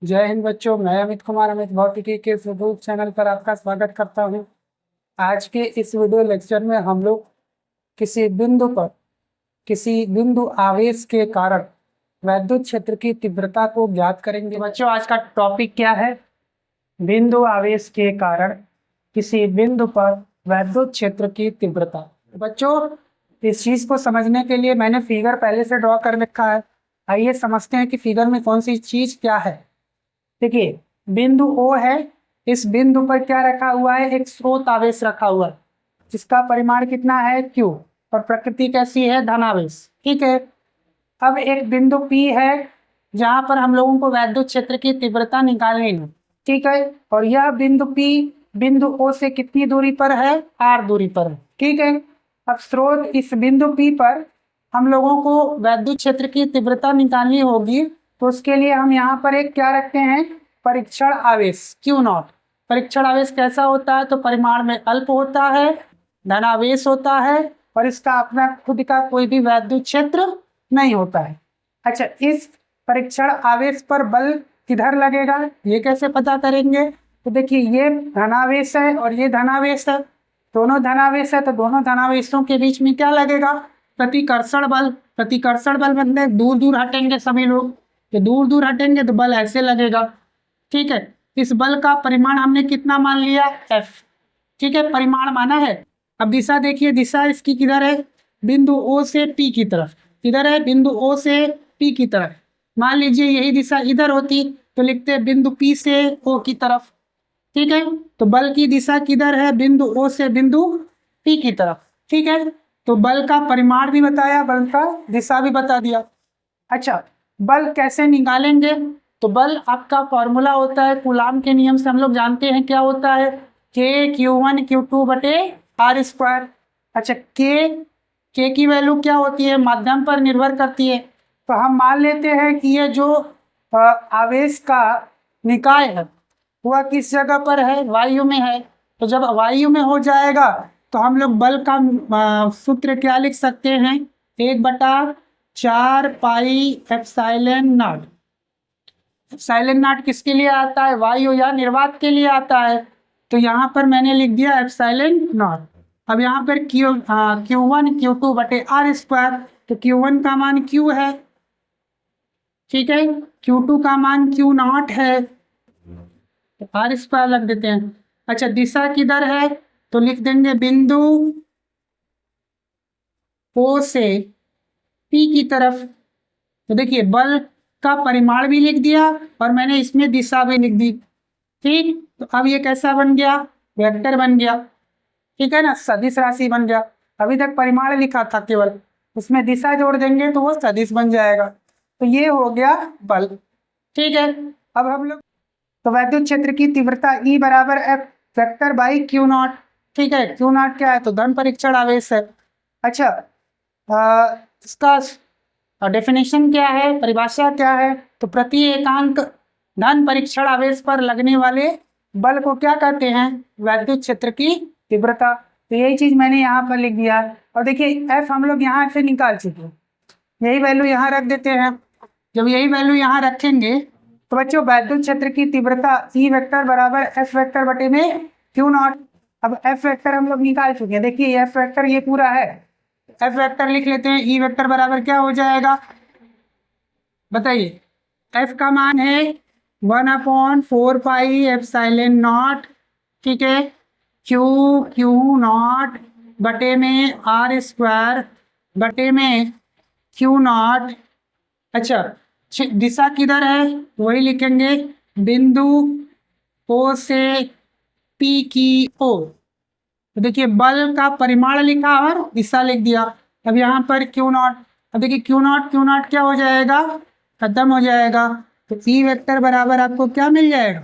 जय हिंद बच्चों। मैं अमित कुमार अमित भौतिकी के इस यूट्यूब चैनल पर आपका स्वागत करता हूं। आज के इस वीडियो लेक्चर में हम लोग किसी बिंदु पर किसी बिंदु आवेश के कारण वैद्युत क्षेत्र की तीव्रता को ज्ञात करेंगे। बच्चों, आज का टॉपिक क्या है? बिंदु आवेश के कारण किसी बिंदु पर वैद्युत क्षेत्र की तीव्रता। बच्चों, इस चीज को समझने के लिए मैंने फिगर पहले से ड्रॉ कर रखा है। आइए समझते हैं कि फिगर में कौन सी चीज क्या है। देखिए, बिंदु O है। इस बिंदु पर क्या रखा हुआ है? एक स्रोत आवेश रखा हुआ है जिसका परिमाण कितना है? Q। और प्रकृति कैसी है? धनावेश। ठीक है। अब एक बिंदु P है जहां पर हम लोगों को वैद्युत क्षेत्र की तीव्रता निकालनी है। ठीक है। और यह बिंदु P बिंदु O से कितनी दूरी पर है? R दूरी पर है। ठीक है। अब स्रोत इस बिंदु P पर हम लोगों को वैद्युत क्षेत्र की तीव्रता निकालनी होगी, तो उसके लिए हम यहाँ पर एक क्या रखते हैं? परीक्षण आवेश Q0। परीक्षण आवेश कैसा होता है? तो परिमाण में अल्प होता है, धनावेश होता है और इसका अपना खुद का कोई भी वैद्युत क्षेत्र नहीं होता है। अच्छा, इस परीक्षण आवेश पर बल किधर लगेगा ये कैसे पता करेंगे? तो देखिए, ये धनावेश है और ये धनावेश है। दोनों धनावेश है तो दोनों धनावेशों के बीच में क्या लगेगा? प्रतिकर्षण बल। प्रतिकर्षण बल मतलब दूर दूर हटेंगे सभी लोग, तो दूर दूर हटेंगे तो बल ऐसे लगेगा। ठीक है। इस बल का परिमाण हमने कितना मान लिया? F। ठीक है, परिमाण माना है। अब दिशा देखिए, दिशा इसकी किधर है? बिंदु O से P की तरफ। किधर है? बिंदु O से P की तरफ। मान लीजिए यही दिशा इधर होती तो लिखते बिंदु P से O की तरफ। ठीक है। तो बल की दिशा किधर है? बिंदु O से बिंदु P की तरफ। ठीक है। तो बल का परिमाण भी बताया, बल का दिशा भी बता दिया। अच्छा, बल कैसे निकालेंगे? तो बल आपका फॉर्मूला होता है कूलाम के नियम से हम लोग जानते हैं क्या होता है? K/Q1/Q2/R²। अच्छा, K की वैल्यू क्या होती है? माध्यम पर निर्भर करती है। तो हम मान लेते हैं कि ये जो आवेश का निकाय है वह किस जगह पर है? वायु में है। तो जब वायु में हो जाएगा तो हम लोग बल का सूत्र क्या लिख सकते हैं? 1/4 pi epsilon not. Epsilon not किसके लिए आता है? वायु या निर्वात के लिए आता है। तो यहाँ पर मैंने लिख दिया एप्सिलॉन नॉट। अब यहाँ पर Q1/Q2/R²। तो Q1 का मान Q है। ठीक है। Q2 का मान Q0 है, तो R² लग देते हैं। अच्छा, दिशा किधर है? तो लिख देंगे बिंदु O से P की तरफ। तो देखिए, बल का परिमाण भी लिख दिया और मैंने इसमें दिशा भी लिख दी। ठीक, तो अब ये कैसा बन गया? वेक्टर बन गया। ठीक है ना, सदिश राशि बन गया। अभी तक परिमाण लिखा था केवल, उसमें दिशा जोड़ देंगे तो वो सदिश बन जाएगा। तो ये हो गया बल। ठीक है। अब हम लोग तो वैद्युत क्षेत्र की तीव्रता E बराबर F वेक्टर बाई Q0। ठीक है, Q0 क्या है? तो धन परीक्षण आवेश है। अच्छा, इसका डेफिनेशन क्या है? परिभाषा क्या है? तो प्रति एकांक धन परीक्षण आवेश पर लगने वाले बल को क्या कहते हैं? वैद्युत क्षेत्र की तीव्रता। तो यही चीज मैंने यहाँ पर लिख दिया। और देखिए, F हम लोग यहाँ से निकाल चुके हैं, यही वैल्यू यहाँ रख देते हैं। जब यही वैल्यू यहाँ रखेंगे तो बच्चों वैद्युत क्षेत्र की तीव्रता E वेक्टर बराबर F वेक्टर बटे में Q0। अब F वेक्टर हम लोग निकाल चुके हैं। देखिए, F वेक्टर ये पूरा है, F वेक्टर लिख लेते हैं। E वेक्टर बराबर क्या हो जाएगा बताइए? F का मान है 1/4 पाई एप्सिलॉन नॉट। ठीक है, Q0 बटे में R² बटे में Q0। अच्छा, दिशा किधर है? वही लिखेंगे, बिंदु O से P की ओर। तो देखिए, बल का परिमाण लिखा और दिशा लिख दिया। अब यहाँ पर Q0। अब देखिए, Q0 क्या हो जाएगा? खत्म हो जाएगा। तो E वेक्टर बराबर आपको क्या मिल जाएगा?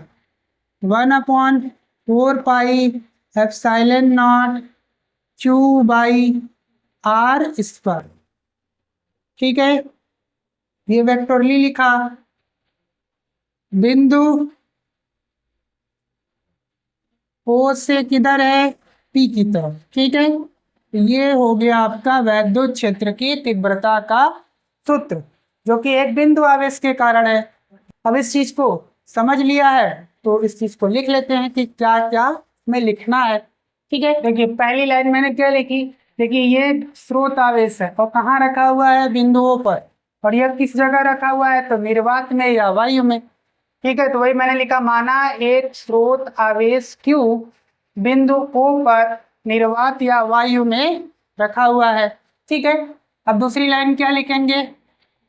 1/4 पाई एप्सिलॉन नॉट Q/R²। ठीक है, ये वेक्टोरली लिखा। बिंदु O से किधर है? P की तरफ। ठीक है, तो ये हो गया आपका वैद्युत क्षेत्र की तीव्रता का सूत्र, जो कि एक बिंदु आवेश के कारण है। अब इस चीज को समझ लिया है तो इस चीज को लिख लेते हैं कि क्या क्या में लिखना है। ठीक है, देखिए पहली लाइन मैंने क्या लिखी, देखिए ये स्रोत आवेश है और कहाँ रखा हुआ है, बिंदुओं पर, और यह किस जगह रखा हुआ है, तो निर्वात में या वायु में। ठीक है, तो वही मैंने लिखा, माना एक स्रोत आवेश Q बिंदु O पर निर्वात या वायु में रखा हुआ है। ठीक है, अब दूसरी लाइन क्या लिखेंगे,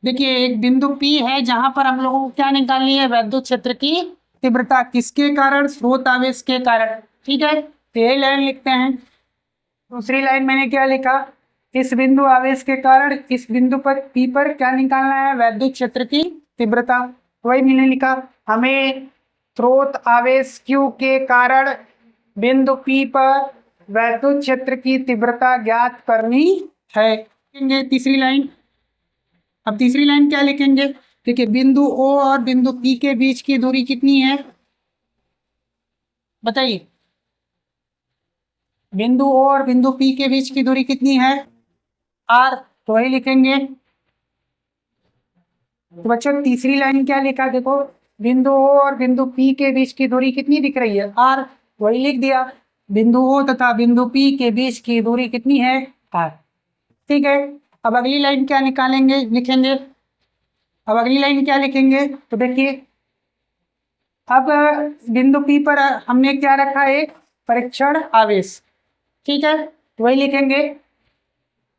देखिए एक बिंदु P है जहां पर हम लोगों को क्या निकालनी है, वैद्युत क्षेत्र की तीव्रता, किसके कारण, स्रोत आवेश के कारण। ठीक है, तो यही लाइन लिखते हैं। दूसरी लाइन मैंने क्या लिखा, इस बिंदु आवेश के कारण इस बिंदु पर P पर क्या निकालना है, वैद्युत क्षेत्र की तीव्रता। वही मैंने लिखा, हमें स्रोत आवेश Q के कारण बिंदु P पर वैद्युत क्षेत्र की तीव्रता ज्ञात करनी है। तीसरी लाइन, अब तीसरी लाइन क्या लिखेंगे, देखिए बिंदु O और बिंदु P के बीच की दूरी कितनी है, बताइए, बिंदु O और बिंदु P के बीच की दूरी कितनी है, R, तो वही लिखेंगे। तो बच्चों तीसरी लाइन क्या लिखा, देखो बिंदु O और बिंदु P के बीच की दूरी कितनी दिख रही है, R, वही लिख दिया, बिंदु O तथा बिंदु P के बीच की दूरी कितनी है, R। ठीक है, अब अगली लाइन क्या निकालेंगे, लिखेंगे, अब अगली लाइन क्या लिखेंगे, तो देखिए अब बिंदु P पर हमने क्या रखा, एक परीक्षण आवेश। ठीक है, तो वही लिखेंगे,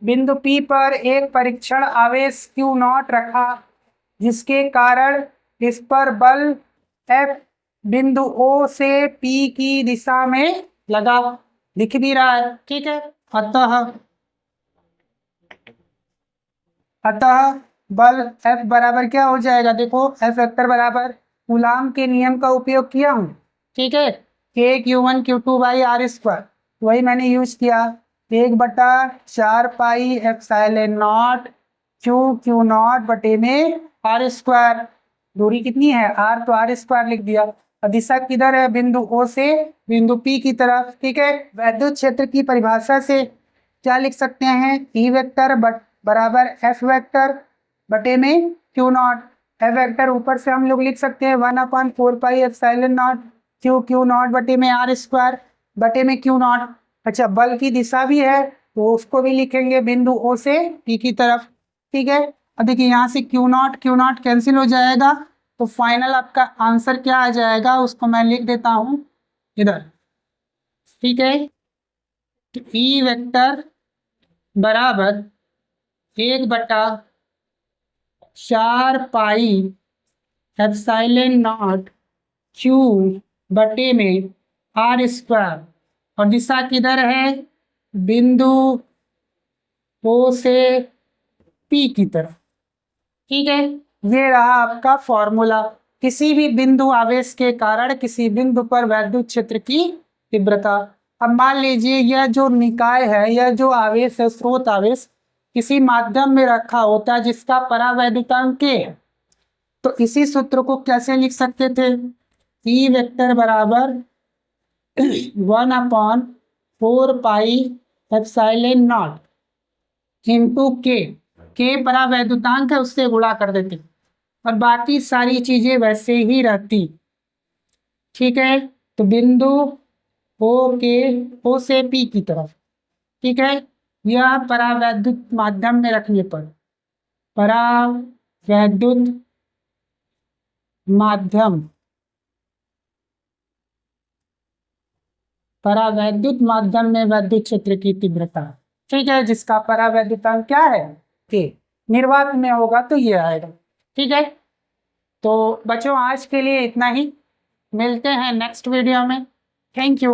बिंदु P पर एक परीक्षण आवेश Q0 रखा जिसके कारण इस पर बल F बिंदु O से P की दिशा में लगा, लिख भी रहा है। ठीक है, अतः बल F बराबर क्या हो जाएगा, देखो F वेक्टर बराबर कूलाम के नियम का उपयोग किया हूँ। ठीक है, K Q1 Q2 by are square, वही मैंने यूज किया, 1/4 पाई एप्सिलॉन नॉट Q0 बटे में आर स्क्वायर, दूरी कितनी है R, तो आर स्क्वायर लिख दिया। और दिशा किधर है, बिंदु O से बिंदु P की तरफ। ठीक है, वैद्युत क्षेत्र की परिभाषा से क्या लिख सकते हैं, E वेक्टर बराबर F वेक्टर बटे में Q0। F वेक्टर ऊपर से हम लोग लिख सकते हैं 1/4 पाई एप्सिलॉन नॉट Q0 बटे में आर स्क्वायर बटे में Q0। अच्छा, बल की दिशा भी है तो उसको भी लिखेंगे बिंदु O से P की तरफ। ठीक है, अब देखिए यहाँ से Q0 कैंसिल हो जाएगा तो फाइनल आपका आंसर क्या आ जाएगा, उसको मैं लिख देता हूँ इधर। ठीक है, तो E वेक्टर बराबर 1/4 पाई एप्सिलॉन नॉट Q बटे में आर स्क्वायर, और दिशा किधर है, बिंदु O से P की तरफ। ठीक है, ये रहा आपका फॉर्मूला, किसी भी बिंदु आवेश के कारण किसी बिंदु पर वैद्युत क्षेत्र की तीव्रता। अब मान लीजिए यह जो निकाय है, यह जो आवेश है, स्रोत आवेश किसी माध्यम में रखा होता है जिसका परावैद्युतांक K है, तो इसी सूत्र को कैसे लिख सकते थे, E वेक्टर बराबर 1/4 पाई एप्सिलॉन नॉट इंटू के परावैद्युतांक है, उससे गुणा कर देते और बाकी सारी चीजें वैसे ही रहती। ठीक है, तो बिंदु O से P की तरफ। ठीक है, यह परावैद्युत माध्यम में रखने पर परावैद्युत माध्यम में वैद्युत क्षेत्र की तीव्रता। ठीक है, जिसका परावैद्युतांक क्या है, के, निर्वात में होगा तो ये आएगा। ठीक है, तो बच्चों आज के लिए इतना ही, मिलते हैं नेक्स्ट वीडियो में। Thank you.